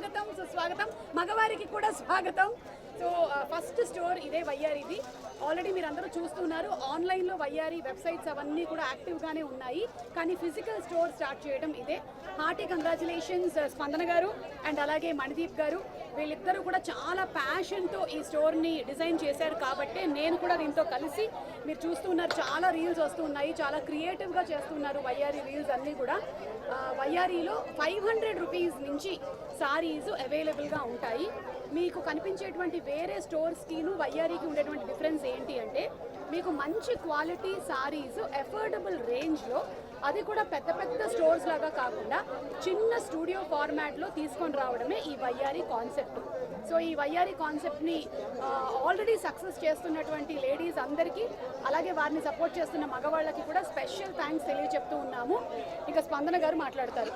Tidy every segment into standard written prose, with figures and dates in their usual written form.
స్వాగతం సుస్వాగతం మగవారికి కూడా స్వాగతం. సో ఫస్ట్ స్టోర్ ఇదే వయ్యారిది. ఆల్రెడీ మీరు అందరూ చూస్తున్నారు, ఆన్లైన్లో వయ్యారి వెబ్సైట్స్ అవన్నీ కూడా యాక్టివ్గానే ఉన్నాయి, కానీ ఫిజికల్ స్టోర్ స్టార్ట్ చేయడం ఇదే. హార్టీ కంగ్రాచులేషన్స్ స్పందన గారు అండ్ అలాగే మణిదీప్ గారు. వీళ్ళిద్దరూ కూడా చాలా ప్యాషన్తో ఈ స్టోర్ని డిజైన్ చేశారు కాబట్టి నేను కూడా దీంతో కలిసి, మీరు చూస్తున్నారు చాలా రీల్స్ వస్తున్నాయి, చాలా క్రియేటివ్గా చేస్తున్నారు వయ్యారి రీల్స్ అన్నీ కూడా. వయ్యారిలో 500 రూపీస్ నుంచి సారీస్ అవైలబుల్గా ఉంటాయి. మీకు కనిపించేటువంటి వేరే స్టోర్స్కిను వయ్యారికి ఉండేటువంటి డిఫరెన్స్ ఏంటి అంటే, మీకు మంచి క్వాలిటీ సారీస్ అఫోర్డబుల్ రేంజ్లో, అది కూడా పెద్ద పెద్ద స్టోర్స్ లాగా కాకుండా చిన్న స్టూడియో ఫార్మాట్లో తీసుకొని రావడమే ఈ వయ్యారి కాన్సెప్ట్. సో ఈ వయ్యారి కాన్సెప్ట్ని ఆల్రెడీ సక్సెస్ చేస్తున్నటువంటి లేడీస్ అందరికీ, అలాగే వారిని సపోర్ట్ చేస్తున్న మగవాళ్ళకి కూడా స్పెషల్ థ్యాంక్స్ తెలియజెప్తూ ఉన్నాము. ఇక స్పందన గారు మాట్లాడతారు.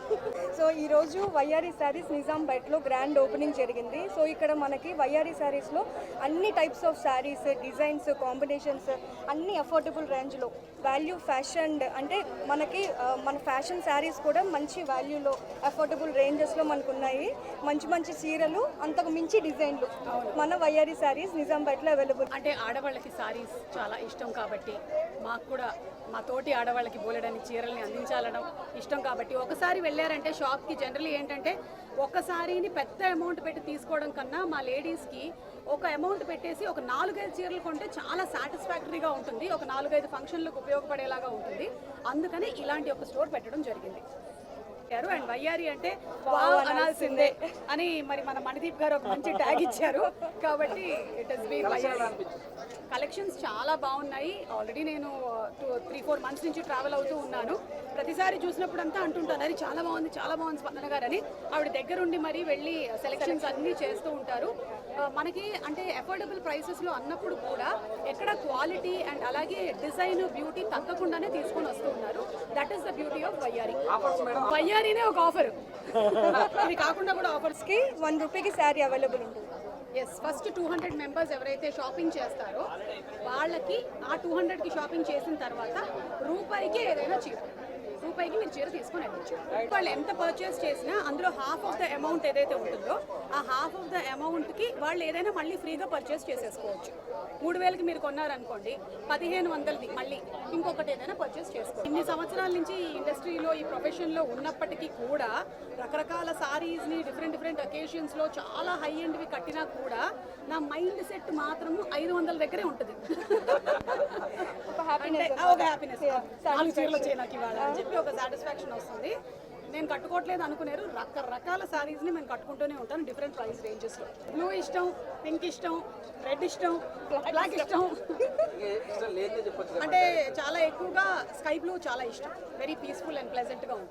సో ఈరోజు వయ్యారి శారీస్ నిజాంపేట్లో గ్రాండ్ ఓపెనింగ్ జరిగింది. సో ఇక్కడ మనకి వయ్యారి శారీస్లో అన్ని types of saris, designs, combinations అన్ని అఫోర్డబుల్ రేంజ్లో, వాల్యూ ఫ్యాషన్ అంటే మనకి మన ఫ్యాషన్ శారీస్ కూడా మంచి వాల్యూలో అఫోర్డబుల్ రేంజెస్లో మనకు ఉన్నాయి. మంచి మంచి చీరలు, అంతకు మించి డిజైన్లు మన వయ్యారి శారీస్ నిజాంపేట్లో అవైలబుల్. అంటే ఆడవాళ్ళకి శారీస్ చాలా ఇష్టం కాబట్టి, మాకు కూడా మా తోటి ఆడవాళ్ళకి బోలెడని చీరల్ని అందించాలడం ఇష్టం కాబట్టి, ఒకసారి వెళ్ళారంటే షాప్కి జనరల్లీ ఏంటంటే ఒక సారీని పెద్ద అమౌంట్ పెట్టి తీసుకోవడం కన్నా మా లేడీస్కి ఒక అమౌంట్ పెట్టేసి ఒక 4-5 చీరలు కొంటే చాలా సాటిస్ఫాక్టరీగా ఉంటుంది, ఒక 4-5 ఫంక్షన్లకు ఉపయోగపడేలాగా ఉంటుంది. అందుకని ఇలాంటి ఒక స్టోర్ పెట్టడం జరిగింది. అండ్ వయ్యారి అంటే వావ్ అనాల్సిందే అని మరి మన మణిదీప్ గారు ఒక మంచి ట్యాగ్ ఇచ్చారు కాబట్టి ఇట్ హస్ బీన్ వయ్యారి. కలెక్షన్స్ చాలా బాగున్నాయి. ఆల్రెడీ నేను 3-4 మంత్స్ నుంచి ట్రావెల్ అవుతూ ఉన్నాను. ప్రతిసారి చూసినప్పుడు అంతా అంటుంటాను, అది చాలా బాగుంది చాలా బాగుంది స్పందన గారు అని. ఆవిడ దగ్గరుండి మరి వెళ్ళి సెలెక్షన్స్ అన్నీ చేస్తూ ఉంటారు. మనకి అంటే అఫోర్డబుల్ ప్రైసెస్లో అన్నప్పుడు కూడా ఎక్కడ క్వాలిటీ అండ్ అలాగే డిజైన్, బ్యూటీ తగ్గకుండానే తీసుకొని వస్తూ ఉన్నారు. That is the beauty of వయ్యారి. వయ్యారినే ఒక ఆఫర్, ఇది కాకుండా కూడా ఆఫర్స్కి 1 రూపీకి శారీ అవైలబుల్ ఉంటుంది. ఎస్, ఫస్ట్ 200 మెంబర్స్ ఎవరైతే షాపింగ్ చేస్తారో వాళ్ళకి ఆ 200కి షాపింగ్ చేసిన తర్వాత రూపాయికి ఏదైనా చీర, రూపాయికి మీరు చీర తీసుకొని వెళ్ళచ్చు. వాళ్ళు ఎంత పర్చేస్ చేసినా అందులో హాఫ్ ఆఫ్ ద అమౌంట్ ఏదైతే ఉంటుందో ఆ హాఫ్ ఆఫ్ ద అమౌంట్కి వాళ్ళు ఏదైనా మళ్ళీ ఫ్రీగా పర్చేస్ చేసేసుకోవచ్చు. 3000కి మీరు కొన్నారనుకోండి, 1500ది మళ్ళీ ఇంకొకటి ఏదైనా పర్చేస్ చేసుకోవచ్చు. ఇన్ని సంవత్సరాల నుంచి ఈ ఇండస్ట్రీలో, ఈ ప్రొఫెషన్లో ఉన్నప్పటికీ కూడా రకరకాల సారీస్ని డిఫరెంట్ అకేషన్స్లో చాలా హై ఎండ్వి కట్టినా కూడా నా మైండ్ సెట్ మాత్రం 500 దగ్గరే ఉంటుంది. ఒక హ్యాపీనెస్, 4 చీరలు వచ్చాయి నాకు ఇవాళ అని చెప్పి ఒక సాటిస్ఫాక్షన్ వస్తుంది. నేను కట్టుకోవట్లేదు అనుకున్నారు, రకరకాల సారీస్ని నేను కట్టుకుంటూనే ఉంటాను డిఫరెంట్ ప్రైస్ రేంజెస్లో. బ్లూ ఇష్టం, పింక్ ఇష్టం, రెడ్ ఇష్టం, బ్లాక్ ఇష్టం, అంటే చాలా ఎక్కువగా స్కై బ్లూ చాలా ఇష్టం. వెరీ పీస్ఫుల్ అండ్ ప్లెజెంట్గా ఉంటుంది.